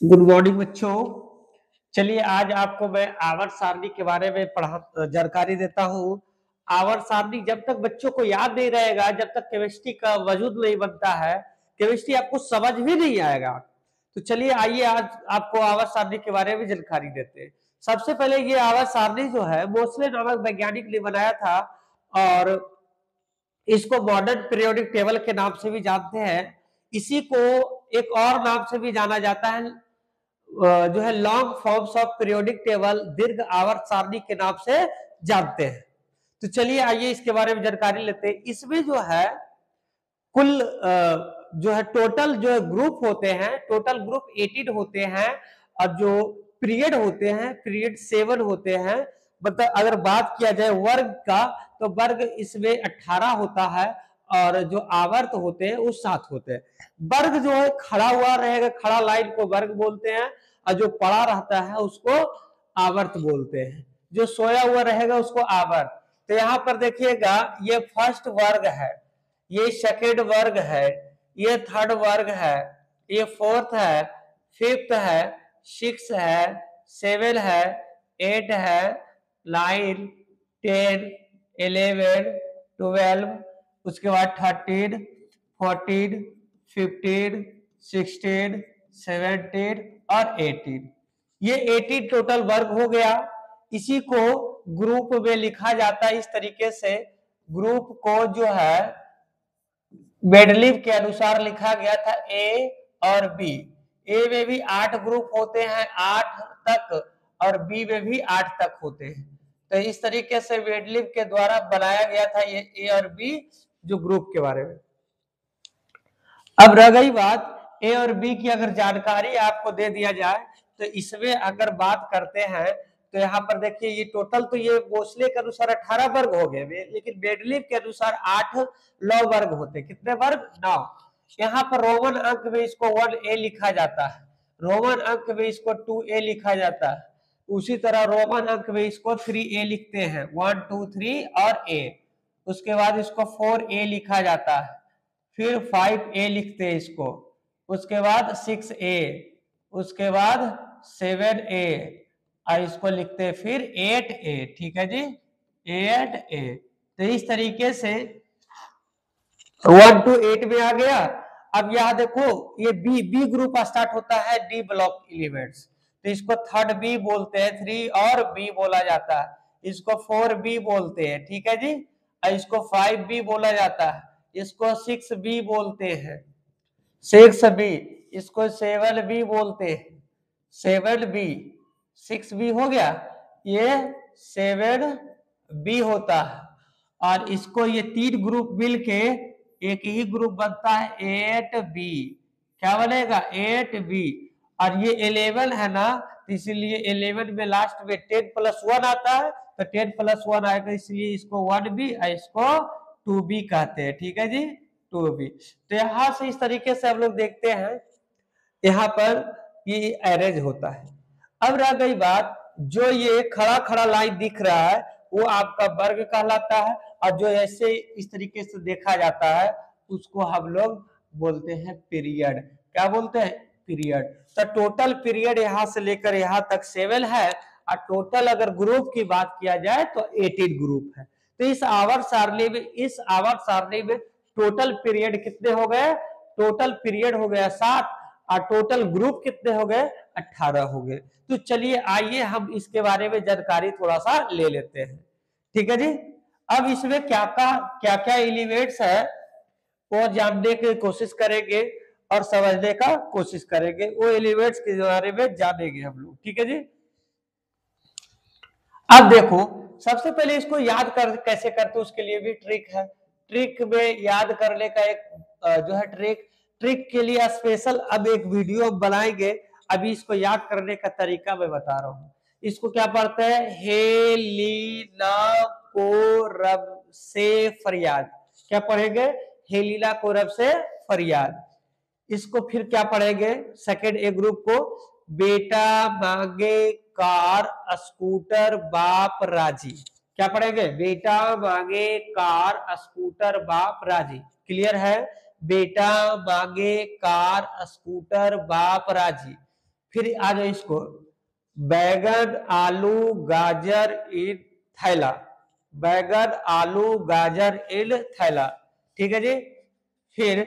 Good morning बच्चों। चलिए आज आपको मैं आवर्त सारणी के बारे में जानकारी देता हूँ। आवर्त सारणी जब तक बच्चों को याद नहीं रहेगा, जब तक केमिस्ट्री का वजूद नहीं बनता है, केमिस्ट्री आपको समझ भी नहीं आएगा। तो चलिए आइए आज आपको आवर्त सारणी के बारे में जानकारी देते हैं। सबसे पहले ये आवर्त सारणी जो है मोसले नामक वैज्ञानिक ने बनाया था और इसको मॉडर्न पीरियोडिक टेबल के नाम से भी जानते हैं। इसी को एक और नाम से भी जाना जाता है, जो है long forms of periodic table, दीर्घ आवर्त सारणी के नाम से जानते हैं। तो चलिए आइए इसके बारे में जानकारी लेते हैं। इसमें जो है कुल जो है टोटल जो है ग्रुप होते हैं, टोटल ग्रुप 18 होते हैं और जो पीरियड होते हैं पीरियड 7 होते हैं। मतलब अगर बात किया जाए वर्ग का तो वर्ग इसमें 18 होता है और जो आवर्त होते हैं वो 7 होते हैं। वर्ग जो है खड़ा हुआ रहेगा, खड़ा लाइन को वर्ग बोलते हैं और जो पड़ा रहता है उसको आवर्त बोलते हैं। जो सोया हुआ रहेगा उसको आवर्त। तो यहाँ पर देखिएगा ये फर्स्ट वर्ग है, ये सेकेंड वर्ग है, ये थर्ड वर्ग है, ये फोर्थ है, फिफ्थ है, सिक्स है, सेवन है, एट है, 9, 10, 11, 12, उसके बाद 13, 14, 15, 16, 17 और 18। ये 18 टोटल वर्ग हो गया। इसी को ग्रुप में लिखा जाता है इस तरीके से। ग्रुप को जो है मेंडलीव के अनुसार लिखा गया था ए और बी। ए में भी 8 ग्रुप होते हैं, 8 तक, और बी में भी 8 तक होते हैं। तो इस तरीके से मेंडलीव के द्वारा बनाया गया था ये ए और बी जो ग्रुप के बारे में। अब रह गई बात ए और बी की, अगर जानकारी आपको दे दिया जाए तो इसमें अगर बात करते हैं तो यहाँ पर देखिए ये टोटल तो ये मोसले के अनुसार 18 वर्ग हो गए, लेकिन मेंडलीव के अनुसार 9 वर्ग होते। कितने वर्ग? 9। यहाँ पर रोमन अंक में इसको 1A लिखा जाता है, रोमन अंक में इसको 2A लिखा जाता है, उसी तरह रोमन अंक में इसको 3A लिखते हैं, 1 2 3 और A। उसके बाद इसको 4A लिखा जाता है, फिर 5A लिखते हैं इसको, उसके बाद 6A, उसके बाद 7A और इसको लिखते हैं फिर 8A। ठीक है जी, 8A। तो इस तरीके से 1 to 8 में आ गया। अब यहां देखो ये बी ग्रुप स्टार्ट होता है डी ब्लॉक एलिमेंट्स, तो इसको 3rd B बोलते हैं, 3 और B बोला जाता है, इसको 4B बोलते हैं। ठीक है जी, और इसको 5B बोला जाता है, इसको 6B बोलते हैं, 6B, इसको 7B बोलते हैं, 7B, 6B हो गया, ये 7B होता है। और इसको ये 3 ग्रुप मिलके एक ही ग्रुप बनता है 8B। क्या बनेगा? 8B। और ये 11 है ना, तो इसीलिए 11 में लास्ट में 10 + 1 आता है, तो 10 + 1 आएगा, इसलिए इसको 1B और इसको 2B कहते हैं। ठीक है जी, 2B। तो यहां से इस तरीके से हम लोग देखते हैं, यहाँ पर ये अरेंज होता है। अब रह गई बात, जो ये खड़ा खड़ा लाइन दिख रहा है वो आपका वर्ग कहलाता है, और जो ऐसे इस तरीके से देखा जाता है उसको हम लोग बोलते हैं पीरियड। क्या बोलते हैं? पीरियड। तो टोटल पीरियड यहाँ से लेकर यहाँ तक 7 है, और टोटल अगर ग्रुप की बात किया जाए तो 18 ग्रुप है। तो इस आवर्त सारणी में टोटल पीरियड कितने हो गए? टोटल पीरियड हो गया 7 और टोटल ग्रुप कितने हो गए? 18 हो गए। तो चलिए आइए हम इसके बारे में जानकारी थोड़ा सा ले लेते हैं। ठीक है जी। अब इसमें क्या क्या एलिमेंट्स है वो जानने की कोशिश करेंगे और समझने का कोशिश करेंगे, वो एलिमेंट्स के बारे में जानेंगे हम लोग। ठीक है जी। अब देखो, सबसे पहले इसको याद कर कैसे करते उसके लिए भी ट्रिक है। ट्रिक में याद करने का एक जो है ट्रिक के लिए स्पेशल अब एक वीडियो बनाएंगे। अभी इसको याद करने का तरीका मैं बता रहा हूँ। इसको क्या पढ़ते हैं? हेलिना को रब से फरियाद। क्या पढ़ेंगे? हेलिना को रब से फरियाद। इसको फिर क्या पढ़ेंगे? सेकेंड ए ग्रुप को, बेटा मांगे कार स्कूटर बाप राजी। क्या पढ़ेंगे? बेटा मांगे कार स्कूटर बाप राजी। क्लियर है? बेटा मांगे कार स्कूटर बाप राजी। फिर आ जाओ इसको, बैगन आलू गाजर ईद थैला, बैगन आलू गाजर ईद थैला, ठीक है जी। फिर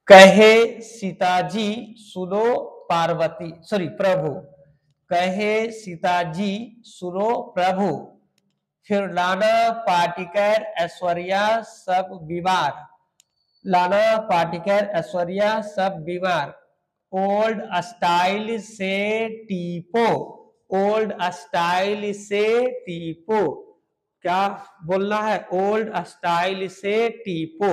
कहे सीताजी सुनो पार्वती, सॉरी प्रभु, कहे सीताजी सुनो प्रभु। फिर नाना पाटेकर ऐश्वर्या सब बीमार, नाना पाटेकर ऐश्वर्या सब बीमार। ओल्ड स्टाइल से टीपो, ओल्ड स्टाइल से टीपो, क्या बोलना है, ओल्ड स्टाइल से टीपो,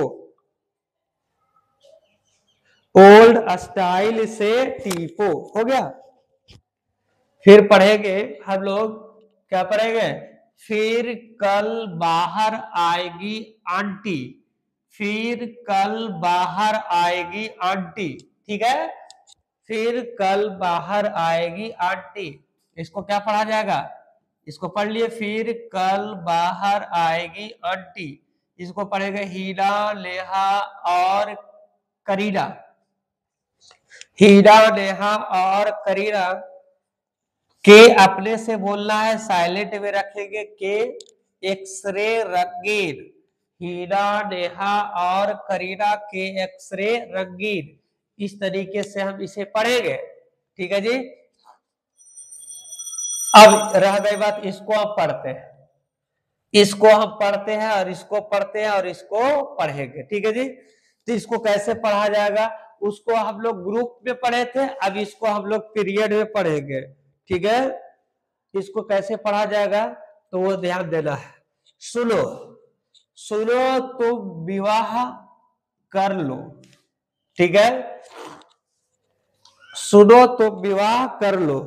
ओल्ड स्टाइल से टीपो, हो गया। फिर पढ़ेंगे हम लोग, क्या पढ़ेंगे, फिर कल बाहर आएगी आंटी, फिर कल बाहर आएगी आंटी, ठीक है। फिर कल बाहर आएगी आंटी, इसको क्या पढ़ा जाएगा, इसको पढ़ लिए, फिर कल बाहर आएगी आंटी। इसको पढ़ेंगे हीना नेहा और करीना, हीना नेहा और करीना। के अपने से बोलना है, साइलेंट में रखेंगे के, एक्सरे रंगीन, हीना नेहा और करीना के एक्सरे रंगीन, इस तरीके से हम इसे पढ़ेंगे, ठीक है जी। अब रह गई बात, इसको हम पढ़ते हैं, इसको हम पढ़ते हैं और इसको पढ़ते हैं और इसको पढ़ेंगे, ठीक है जी। तो इसको कैसे पढ़ा जाएगा, उसको हम लोग ग्रुप में पढ़े थे, अब इसको हम लोग पीरियड में पढ़ेंगे, ठीक है। इसको कैसे पढ़ा जाएगा तो वो ध्यान देना है। सुनो, सुनो तुम विवाह कर लो, ठीक है, सुनो तुम विवाह कर लो,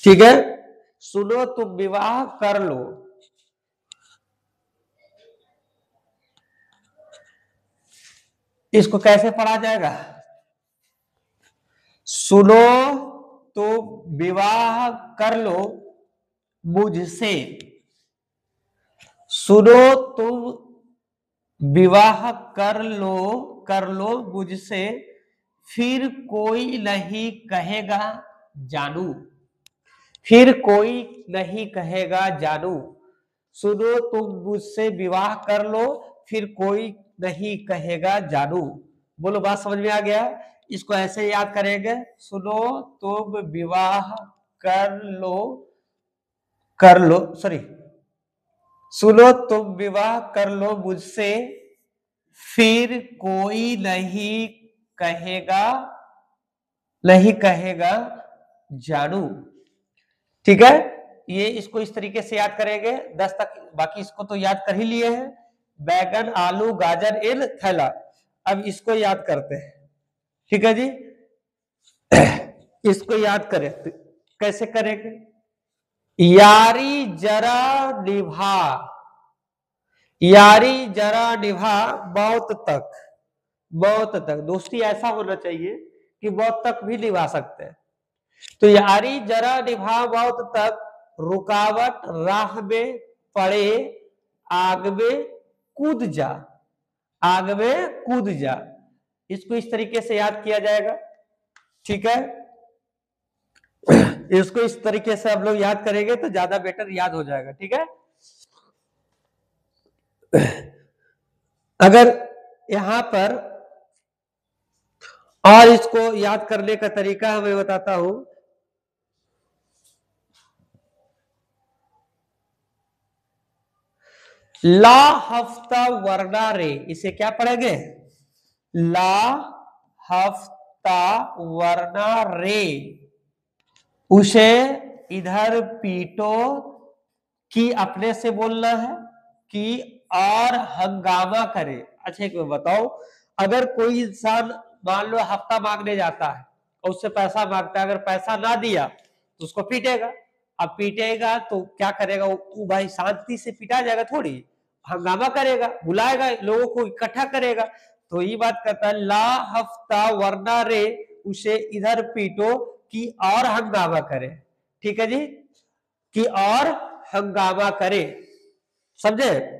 ठीक है, सुनो तुम विवाह कर लो। इसको कैसे पढ़ा जाएगा, सुनो तुम विवाह कर लो मुझसे, सुनो तुम विवाह कर लो मुझसे, फिर कोई नहीं कहेगा जानू, फिर कोई नहीं कहेगा जानू। सुनो तुम मुझसे विवाह कर लो, फिर कोई नहीं कहेगा जानू। बोलो बात समझ में आ गया। इसको ऐसे याद करेंगे, सुनो तुम विवाह कर लो सॉरी, सुनो तुम विवाह कर लो मुझसे, फिर कोई नहीं कहेगा जानू, ठीक है। ये इसको इस तरीके से याद करेंगे 10 तक, बाकी इसको तो याद कर ही लिए हैं, बैगन आलू गाजर इन थैला। अब इसको याद करते हैं, ठीक है जी। इसको याद करें तो कैसे करेंगे, यारी जरा निभा, यारी जरा निभा मौत तक, मौत तक, दोस्ती ऐसा होना चाहिए कि मौत तक भी निभा सकते हैं। तो यारी जरा निभा मौत तक, रुकावट राह में पड़े आग में कूद जा, आग में कूद जा। इसको इस तरीके से याद किया जाएगा, ठीक है। इसको इस तरीके से हम लोग याद करेंगे तो ज्यादा बेटर याद हो जाएगा, ठीक है। अगर यहां पर और इसको याद करने का तरीका मैं बताता हूं, ला हफ्ता वरना रे, इसे क्या पढ़ेंगे, ला हफ्ता वरना रे, उसे इधर पीटो, कि अपने से बोलना है, कि और हंगामा करे। अच्छा एक बताओ, अगर कोई इंसान मान लो हफ्ता मांगने जाता है और उससे पैसा मांगता है, अगर पैसा ना दिया तो उसको पीटेगा। अब पीटेगा तो क्या करेगा वो भाई, शांति से पिटा जाएगा थोड़ी, हंगामा करेगा, बुलाएगा, लोगों को इकट्ठा करेगा। तो ये बात करता है, ला हफ्ता वरना रे, उसे इधर पीटो कि और हंगामा करे, ठीक है जी, कि और हंगामा करे, समझे।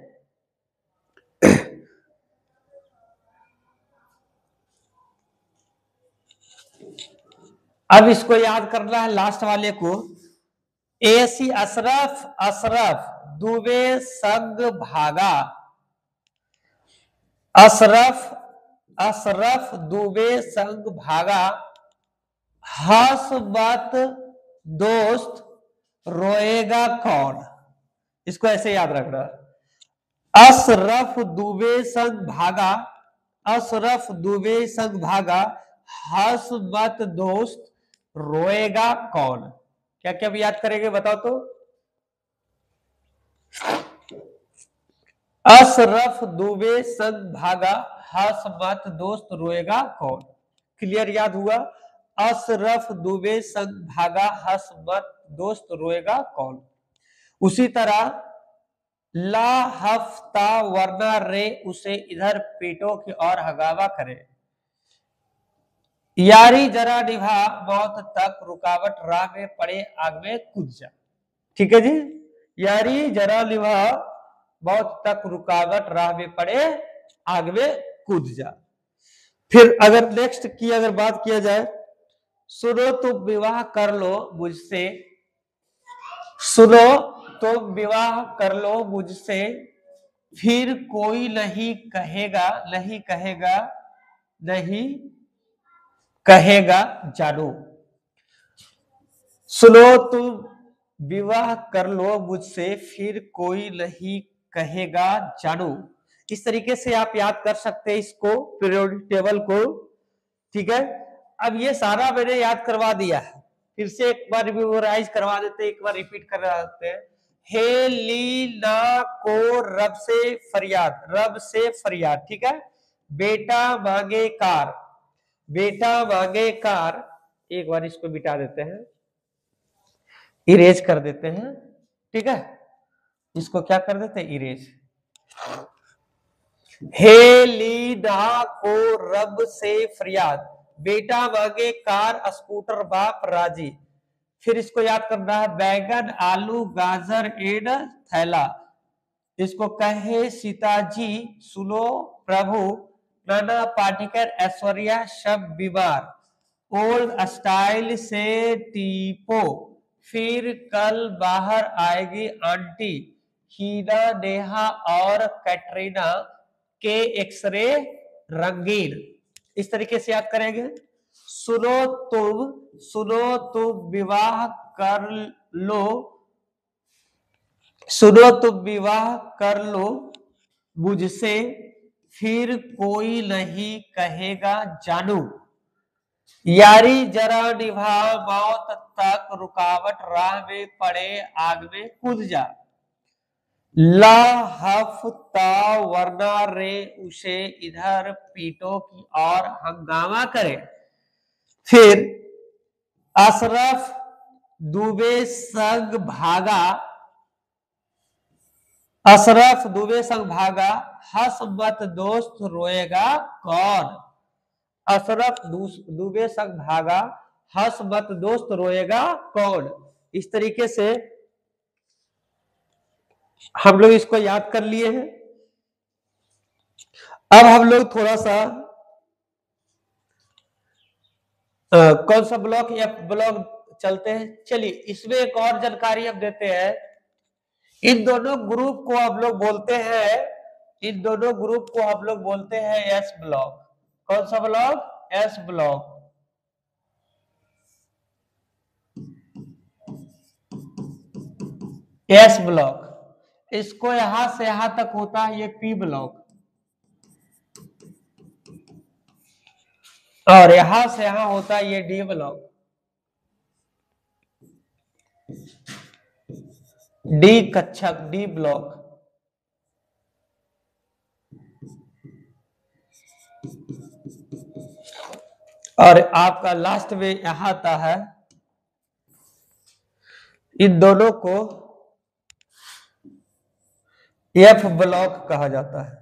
अब इसको याद करना है लास्ट वाले को। एसी अशरफ अशरफ दुबे संग भागा, अशरफ अशरफ दुबे संग भागा, हंस मत दोस्त रोएगा कौन। इसको ऐसे याद रखना, अशरफ दुबे संग भागा, अशरफ दुबे संग भागा, हंस मत दोस्त रोएगा कौन। क्या क्या भी याद करेंगे बताओ तो। अशरफ दुबे संग भागा, हंस मत दोस्त रोएगा कौन। क्लियर याद हुआ। अशरफ दुबे संग भागा, हंस मत दोस्त रोएगा कौन। उसी तरह ला हफ्ता वरना रे उसे इधर पेटों की और हगावा करे, यारी जरा निभा मौत तक रुकावट राह में पड़े आग में कूद जा। ठीक है जी, यारी जरा निभा मौत तक रुकावट राह में पड़े आग में कूद जा। फिर अगर नेक्स्ट की अगर बात किया जाए, सुनो तुम विवाह कर लो मुझसे, सुनो तुम विवाह कर लो मुझसे, फिर कोई नहीं कहेगा, नहीं कहेगा, नहीं कहेगा जानो। सुनो तुम विवाह कर लो मुझसे, फिर कोई नहीं कहेगा जानो। इस तरीके से आप याद कर सकते हैं इसको, पीरियोडिक टेबल को। ठीक है, अब ये सारा मैंने याद करवा दिया है, फिर से एक बार रिवाइज करवा देते हैं, एक बार रिपीट करवा देते हैं। हे लीला को रब से फरियाद, रब से फरियाद। ठीक है, बेटा मांगे कार, बेटा मांगे कार। एक बार इसको मिटा देते हैं, इरेज कर देते हैं। ठीक है, इसको क्या कर देते हैं, इरेज। हे लीला को रब से फरियाद, बेटा मांगे कार, स्कूटर बाप राजी। फिर इसको याद करना है, बैगन आलू गाजर एड थैला। इसको कहे सीता जी सुनो प्रभु, नाना पाटेकर ऐश्वर्या सब बीमार, ओल्ड स्टाइल से टीपो, फिर कल बाहर आएगी आंटी, हीना नेहा और कैटरीना के एक्सरे रंगीन। इस तरीके से याद करेंगे। सुनो तुम विवाह कर लो, सुनो तुम विवाह कर लो मुझसे, फिर कोई नहीं कहेगा जानू, यारी जरा निभा मौत तक रुकावट राह में पड़े आग में कूद जा, ला हफ्ता वरना रे उसे इधर पीटों की और हंगामा करे। फिर अशरफ दुबे संग भागा, अशरफ दुबे संग भागा, हंस मत दोस्त रोएगा कौन। अशरफ दुबे संग भागा, हंस मत दोस्त रोएगा कौन। इस तरीके से हम लोग इसको याद कर लिए हैं। अब हम लोग थोड़ा सा कौन सा ब्लॉक, या ब्लॉक चलते हैं। चलिए, इसमें एक और जानकारी हम देते हैं। इन दोनों ग्रुप को हम लोग बोलते हैं, इन दोनों ग्रुप को हम लोग बोलते हैं एस ब्लॉक। कौन सा block, S block. S block, इसको यहां से यहां तक होता है ये पी ब्लॉक, और यहां से यहां होता है ये डी ब्लॉक, डी कक्षक, डी ब्लॉक। और आपका लास्ट में यहां आता है, इन दोनों को एफ ब्लॉक कहा जाता है।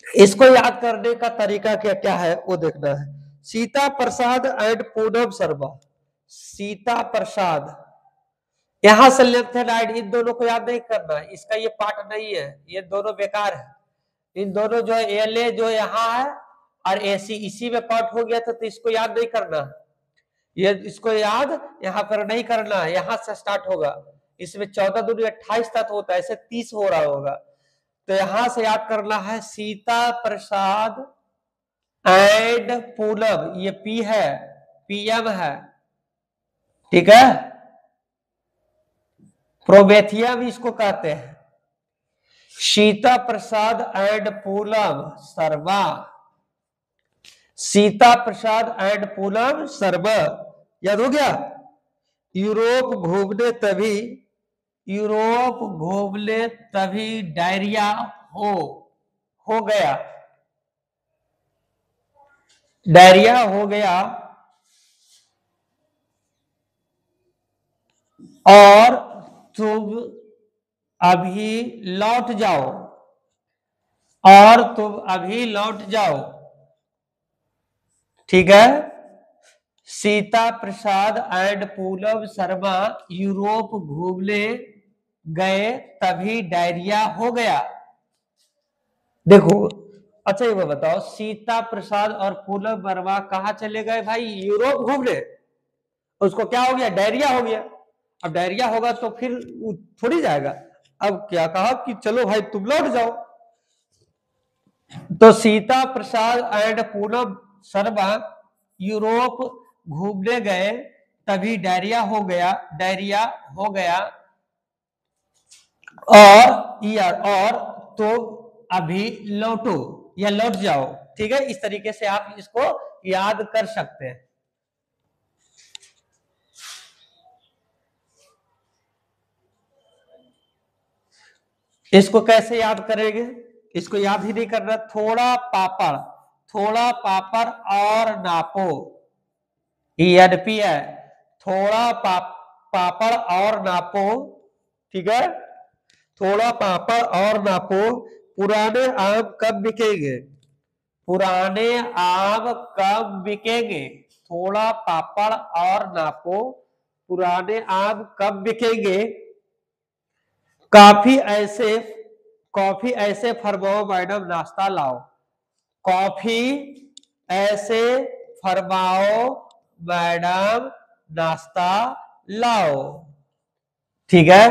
इसको याद करने का तरीका क्या क्या है वो देखना है। सीता प्रसाद एंड पूनम शर्मा, सीता प्रसाद यहां से लेफ्ट हैंड राइट इन दोनों को याद नहीं करना, इसका ये पार्ट नहीं है, ये दोनों बेकार है। इन दोनों जो है एल जो यहाँ है और एसी इसी में कट हो गया था, तो इसको याद नहीं करना, ये इसको याद यहाँ पर नहीं करना, यहाँ से स्टार्ट होगा। इसमें 14 दूनी 28 तक होता है, ऐसे 30 हो रहा होगा। तो यहां से याद करना है सीता प्रसाद एंड पूनम, ये पी है, पीएम है, ठीक है। प्रोमेथिया भी इसको कहते हैं। सीता प्रसाद एंड पूनम शर्मा, सीता प्रसाद एंड पूनम शर्मा, याद हो गया। यूरोप घूमने तभी, यूरोप घूमने तभी डायरिया हो गया, डायरिया हो गया और तुम अभी लौट जाओ, और तुम अभी लौट जाओ, ठीक है। सीता प्रसाद एंड पूनम शर्मा यूरोप घूमने गए तभी डायरिया हो गया। देखो अच्छा ये बताओ, सीता प्रसाद और पूनम वर्मा कहाँ चले गए भाई? यूरोप घूमने। उसको क्या हो गया? डायरिया हो गया। अब डायरिया होगा तो फिर थोड़ी जाएगा। अब क्या कहा कि चलो भाई तुम लौट जाओ। तो सीता प्रसाद एंड पूनम शर्मा यूरोप घूमने गए तभी डायरिया हो गया, डायरिया हो गया, और तो अभी लौटो या लौट जाओ, ठीक है। इस तरीके से आप इसको याद कर सकते हैं। इसको कैसे याद करेंगे? इसको याद ही नहीं करना। थोड़ा पापड़ और नापो, ENP है, थोड़ा पापड़ और नापो, ठीक है। थोड़ा पापड़ और नापो, पुराने आम कब बिकेंगे? पुराने आम कब बिकेंगे? थोड़ा पापड़ और नापो, पुराने आम कब बिकेंगे? कॉफी ऐसे फरमाओ मैडम नाश्ता लाओ, कॉफी ऐसे फरमाओ मैडम नाश्ता लाओ, ठीक है।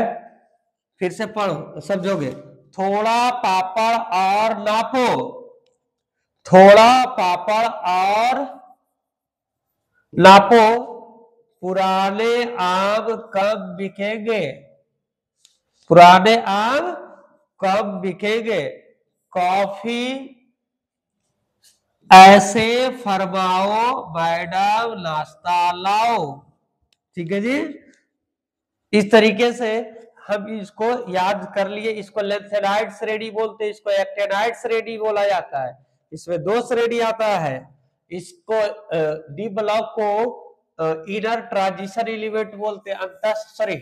फिर से पढ़ो, समझोगे। थोड़ा पापड़ और नापो, थोड़ा पापड़ और नापो, पुराने आम कब बिकेंगे? पुराने आम कब बिकेंगे? कॉफी ऐसे फरमाओ मैडम नाश्ता लाओ, ठीक है जी। इस तरीके से हम इसको याद कर लिए। इसको लेंथेनाइड श्रेणी बोलते हैं, इसको एक्टेनाइड श्रेणी बोला जाता है। इसमें 2 श्रेणी आता है। इसको डी ब्लॉक को इनर ट्रांजिशन एलिमेंट बोलते हैं,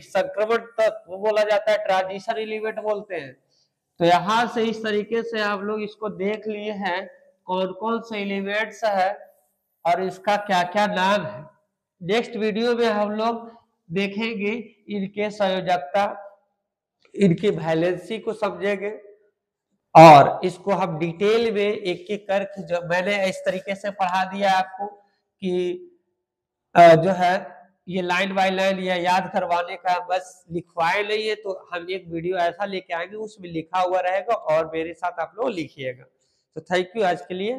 संक्रमण तत्व बोला जाता है, ट्रांजिशन एलिमेंट बोलते हैं। तो यहां से इस तरीके से आप लोग इसको देख लिए हैं कौन कौन से एलिमेंट्स है और इसका क्या क्या नाम है। नेक्स्ट वीडियो में हम लोग देखेंगे इनके संयोजकता, इनकी वैलेंसी को समझेंगे, और इसको हम डिटेल में एक एक करके, जो मैंने इस तरीके से पढ़ा दिया आपको कि जो है ये लाइन बाय लाइन या याद करवाने का, बस लिखवाए नहीं है। तो हम एक वीडियो ऐसा लेके आएंगे उसमें लिखा हुआ रहेगा और मेरे साथ आप लोग लिखिएगा। तो थैंक यू आज के लिए।